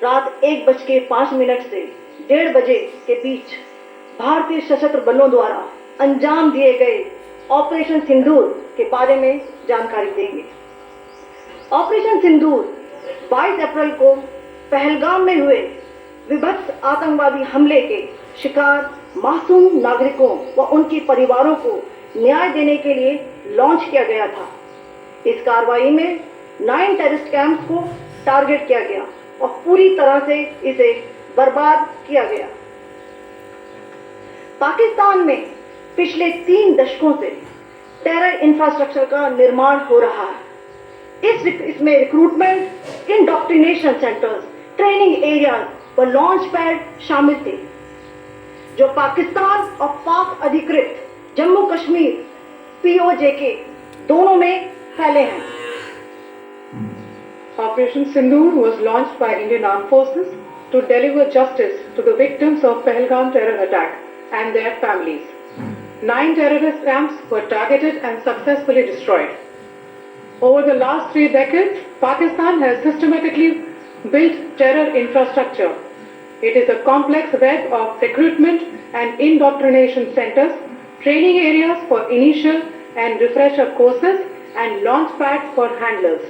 रात 1:05 से 1:30 बजे के बीच भारतीय सशस्त्र बलों द्वारा अंजाम दिए गए ऑपरेशन सिंदूर के बारे में जानकारी देंगे। ऑपरेशन सिंदूर 22 अप्रैल को पहलगाम में हुए विभत्स आतंकवादी हमले के शिकार मासूम नागरिकों व उनके परिवारों को न्याय देने के लिए लॉन्च किया गया था। इस कार्रवाई में 9 टेररिस्ट कैंप्स को टारगेट किया गया और पूरी तरह से इसे बर्बाद किया गया। पाकिस्तान में पिछले 3 दशकों से टेरर इंफ्रास्ट्रक्चर का निर्माण हो रहा है। इसमें recruitment, indoctrination centres, training areas व लॉन्च पैड शामिल थे, जो पाकिस्तान और पाक अधिकृत जम्मू कश्मीर POJK दोनों में फैले हैं। Operation Sindoor was launched by Indian Armed Forces to deliver justice to the victims of Pahalgam terror attack and their families. 9 terrorist camps were targeted and successfully destroyed. Over the last 3 decades, Pakistan has systematically built terror infrastructure. It is a complex web of recruitment and indoctrination centers, training areas for initial and refresher courses, and launch pads for handlers.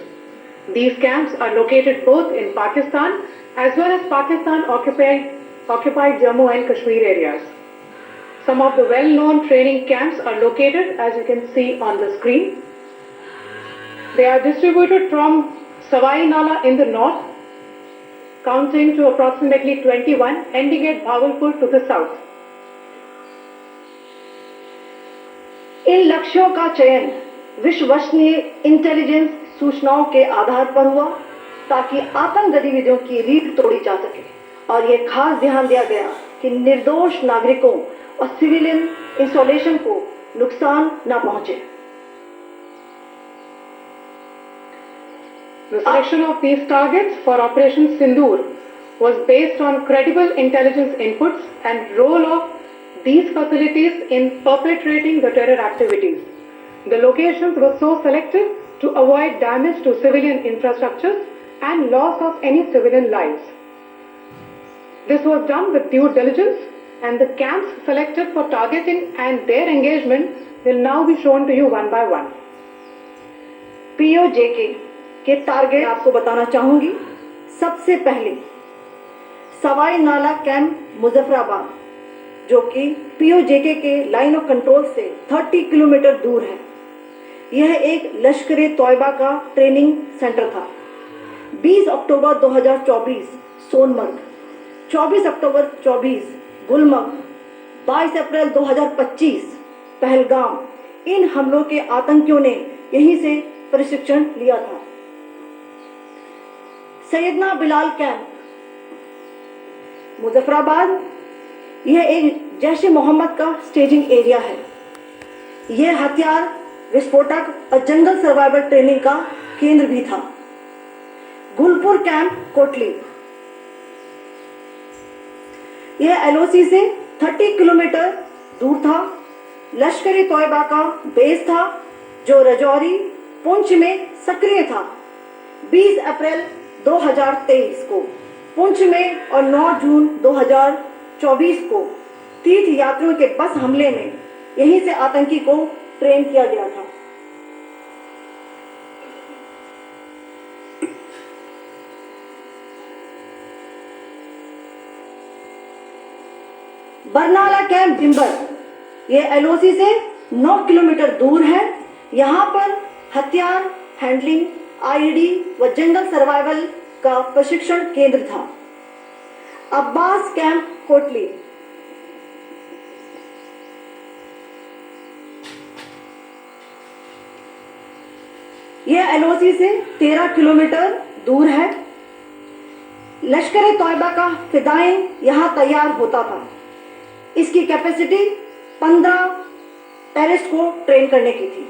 These camps are located both in Pakistan as well as Pakistan occupied Jammu and Kashmir areas. Some of the well-known training camps are located, as you can see on the screen. They are distributed from Sawai Nala in the north, counting to approximately 21, ending at Bhagalpur to the south. इन लक्ष्यों का चयन विश्वसनीय intelligence सूचनाओं के आधार पर हुआ ताकि आतंक गतिविधियों की रीढ़ तोड़ी जा सके, और यह खास ध्यान दिया गया कि निर्दोष नागरिकों और सिविलियन इंस्टॉलेशन को नुकसान न पहुंचे। The selection of these targets for Operation Sindoor was based on credible intelligence inputs and role of these facilities in perpetrating the terror activities. The locations were so selected to avoid damage to civilian infrastructures and loss of any civilian lives. This was done with due diligence, and the camps selected for targeting and their engagement will now be shown to you one by one. POJK के target आपको बताना चाहूंगी। सबसे पहले सवाई नाला camp Muzaffarabad, जो कि POJK के लाइन ऑफ कंट्रोल से 30 किलोमीटर दूर है। यह एक लश्कर-ए तौयबा का ट्रेनिंग सेंटर था। 20 अक्टूबर 2024 सोनमर्ग, 24 अक्टूबर 24 गुलमर्ग, 22 अप्रैल 2025 पहलगाम, इन हमलों के आतंकियों ने यहीं से प्रशिक्षण लिया था। सैयदना बिलाल कैंप मुजफ्फराबाद, यह एक जैश-ए मोहम्मद का स्टेजिंग एरिया है। यह हथियार, विस्फोटक और जंगल सर्वाइवल ट्रेनिंग का केंद्र भी था। गुलपुर कैंप कोटली, यह LOC से 30 किलोमीटर दूर था। लश्कर-ए तौयबा का बेस था, जो रजौरी, पुंछ में सक्रिय था। 20 अप्रैल 2023 को पुंछ में और 9 जून 2024 को तीर्थ यात्रियों के बस हमले में यहीं से आतंकी को ट्रेन किया गया था। बरनाला कैंप डिम्बर, यह LOC से 9 किलोमीटर दूर है। यहाँ पर हथियार, हैंडलिंग, IED व जंगल सर्वाइवल का प्रशिक्षण केंद्र था। अब्बास कैंप कोटली, यह LOC से 13 किलोमीटर दूर है। लश्कर-ए तौयबा का फिदाइन यहाँ तैयार होता था। इसकी कैपेसिटी 15 टेररिस्ट को ट्रेन करने की थी।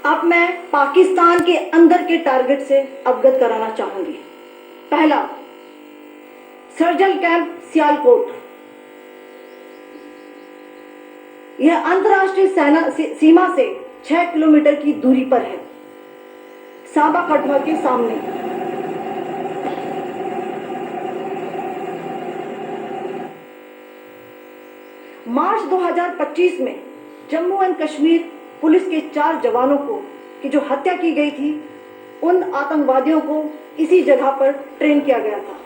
अब मैं पाकिस्तान के अंदर के टारगेट से अवगत कराना चाहूंगी। पहला, सर्जल कैंप सियालकोट, यह अंतर्राष्ट्रीय सीमा से 6 किलोमीटर की दूरी पर है, साबा कठुआ के सामने। मार्च 2025 में जम्मू एंड कश्मीर पुलिस के 4 जवानों को की जो हत्या की गई थी, उन आतंकवादियों को इसी जगह पर ट्रेन किया गया था।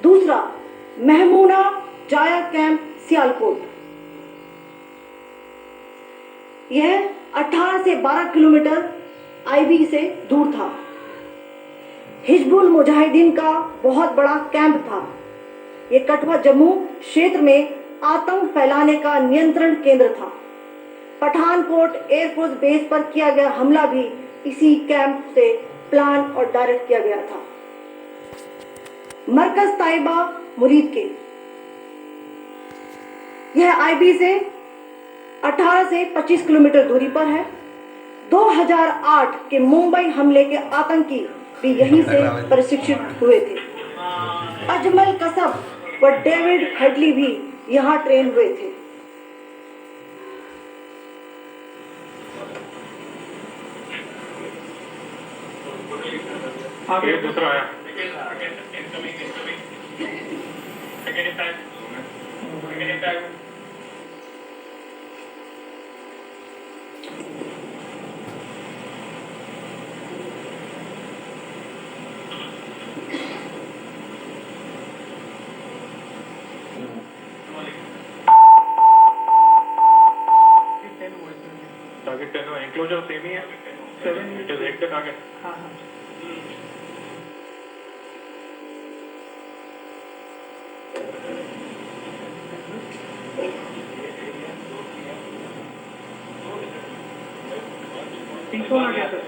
दूसरा, महमूना जाया कैंप सियालकोट। यह 18 से 12 किलोमीटर आईबी से दूर था। हिजबुल मुजाहिदीन का बहुत बड़ा कैंप था। यह कठुआ जम्मू क्षेत्र में आतंक फैलाने का नियंत्रण केंद्र था। पठानकोट एयरफोर्स बेस पर किया गया हमला भी इसी कैंप से प्लान और डायरेक्ट किया गया था। मरकज ताइबा मुरीद के, यह आईबी से 18 से 25 किलोमीटर दूरी पर है। 2008 के मुंबई हमले के आतंकी भी यहीं से प्रशिक्षित हुए थे। अजमल कसब व डेविड हेडली भी यहां ट्रेन हुए थे। आगे दूसरा आया। टारगेट 10 है, एंक्लोजर सेम ही है। 7 इट इज 8 का टारगेट। हाँ हाँ। तीसरा आ गया सर।